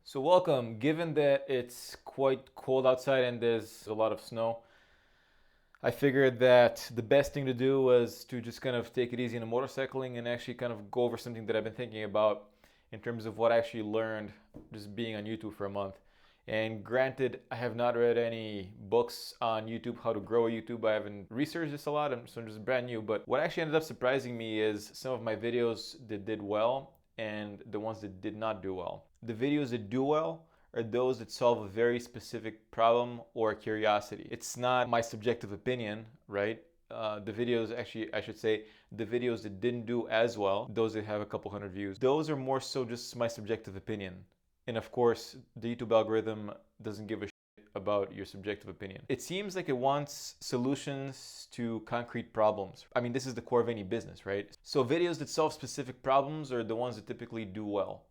So welcome. Given that it's quite cold outside and there's a lot of snow, I figured that the best thing to do was to just kind of take it easy in the motorcycling and actually kind of go over something that I've been thinking about in terms of what I actually learned just being on YouTube for a month. And granted, I have not read any books on YouTube, how to grow YouTube. I haven't researched this a lot, so I'm just brand new. But what actually ended up surprising me is some of my videos that did well and the ones that did not do well. The videos that do well are those that solve a very specific problem or curiosity. It's not my subjective opinion, right? The videos, actually, I should say, the videos that didn't do as well, those that have a couple hundred views, those are more so just my subjective opinion. And of course, the YouTube algorithm doesn't give a shit about your subjective opinion. It seems like it wants solutions to concrete problems. I mean, this is the core of any business, right? So videos that solve specific problems are the ones that typically do well.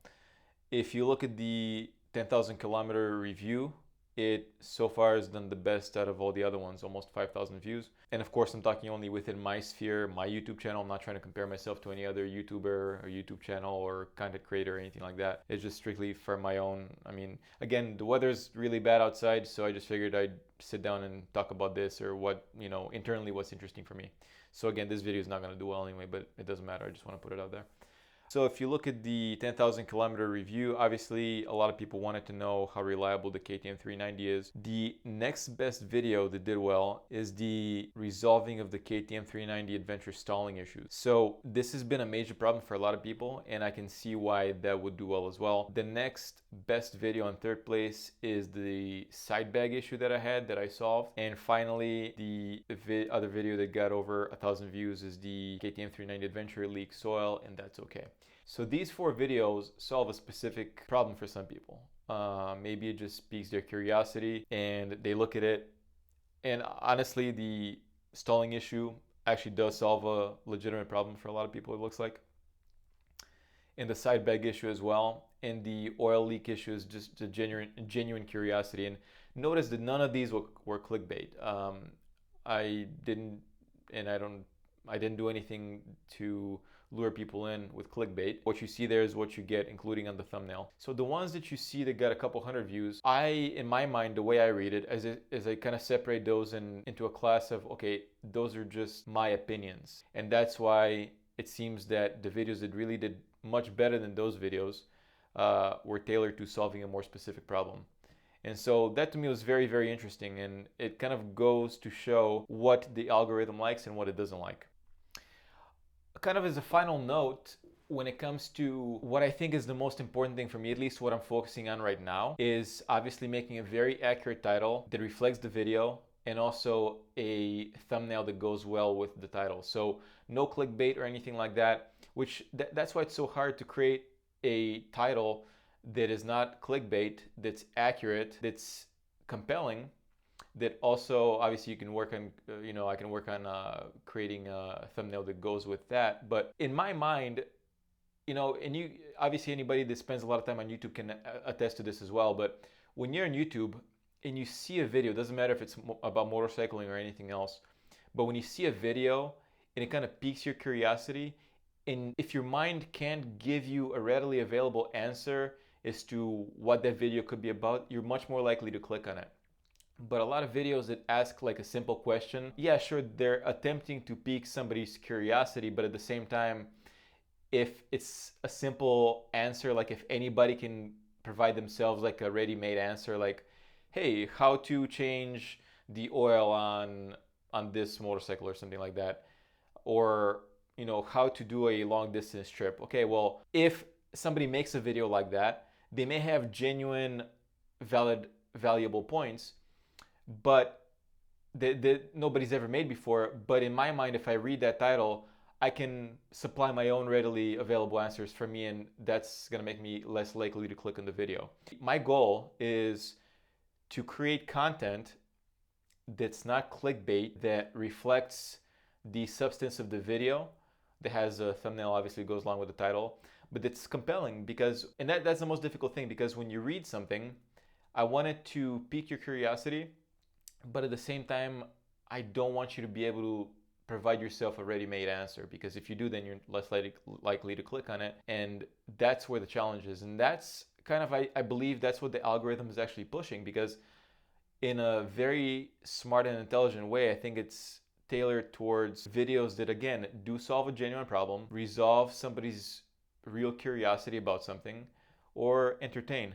If you look at the 10,000 kilometer review, it so far has done the best out of all the other ones, almost 5,000 views. And of course, I'm talking only within my sphere, my YouTube channel. I'm not trying to compare myself to any other YouTuber or YouTube channel or content creator or anything like that. It's just strictly for my own. I mean, again, the weather's really bad outside, so I just figured I'd sit down and talk about this or what, internally what's interesting for me. So again, this video is not going to do well anyway, but it doesn't matter. I just want to put it out there. So if you look at the 10,000 kilometer review, obviously a lot of people wanted to know how reliable the KTM 390 is. The next best video that did well is the resolving of the KTM 390 Adventure stalling issues. So this has been a major problem for a lot of people, and I can see why that would do well as well. The next best video in third place is the side bag issue that I had that I solved. And finally, the other video that got over 1,000 views is the KTM 390 Adventure leak soil, and that's okay. So these 4 videos solve a specific problem for some people. Maybe it just piques their curiosity and they look at it. And honestly, the stalling issue actually does solve a legitimate problem for a lot of people, it looks like. And the side bag issue as well. And the oil leak issue is just a genuine curiosity. And notice that none of these were clickbait. I didn't do anything to lure people in with clickbait. What you see there is what you get, including on the thumbnail. So the ones that you see that got a couple hundred views, in my mind, the way I read it is I kind of separate those into a class of, okay, those are just my opinions. And that's why it seems that the videos that really did much better than those videos were tailored to solving a more specific problem. And so that to me was very, very interesting, and it kind of goes to show what the algorithm likes and what it doesn't like. Kind of as a final note, when it comes to what I think is the most important thing for me, at least what I'm focusing on right now, is obviously making a very accurate title that reflects the video and also a thumbnail that goes well with the title. So no clickbait or anything like that, that's why it's so hard to create a title that is not clickbait, that's accurate, that's compelling, that also obviously you can work on, I can work on creating a thumbnail that goes with that. But in my mind, and you obviously anybody that spends a lot of time on YouTube can attest to this as well. But when you're on YouTube and you see a video, doesn't matter if it's about motorcycling or anything else, but when you see a video and it kind of piques your curiosity, and if your mind can't give you a readily available answer as to what that video could be about, you're much more likely to click on it. But a lot of videos that ask like a simple question, yeah, sure, they're attempting to pique somebody's curiosity, but at the same time, if it's a simple answer, like if anybody can provide themselves like a ready-made answer, like, hey, how to change the oil on this motorcycle or something like that, or how to do a long distance trip. Okay, well, if somebody makes a video like that, they may have genuine, valid, valuable points, but that nobody's ever made before. But in my mind, if I read that title, I can supply my own readily available answers for me, and that's gonna make me less likely to click on the video. My goal is to create content that's not clickbait, that reflects the substance of the video, that has a thumbnail, obviously goes along with the title, but it's compelling because, and that's the most difficult thing, because when you read something, I want it to pique your curiosity, but at the same time, I don't want you to be able to provide yourself a ready-made answer, because if you do, then you're less likely to click on it, and that's where the challenge is. And that's kind of, I believe that's what the algorithm is actually pushing, because in a very smart and intelligent way, I think it's tailored towards videos that, again, do solve a genuine problem, resolve somebody's real curiosity about something, or entertain.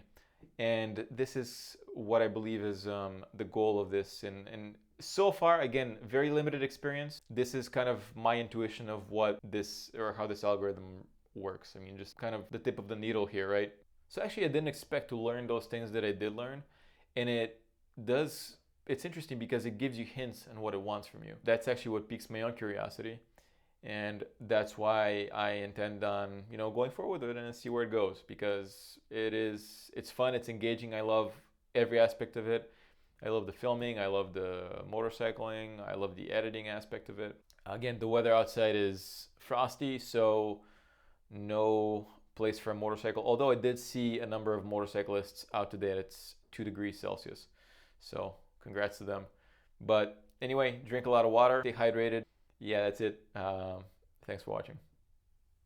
And this is what I believe is the goal of this. And so far, again, very limited experience. This is kind of my intuition of what this, or how this algorithm works. I mean, just kind of the tip of the needle here, right? So actually, I didn't expect to learn those things that I did learn. And it's interesting because it gives you hints on what it wants from you. That's actually what piques my own curiosity. And that's why I intend on, going forward with it and see where it goes, because it's fun, it's engaging. I love every aspect of it. I love the filming, I love the motorcycling, I love the editing aspect of it. Again, the weather outside is frosty, so no place for a motorcycle. Although I did see a number of motorcyclists out today, it's 2 degrees Celsius. So congrats to them. But anyway, drink a lot of water, stay hydrated. Yeah, that's it. Thanks for watching.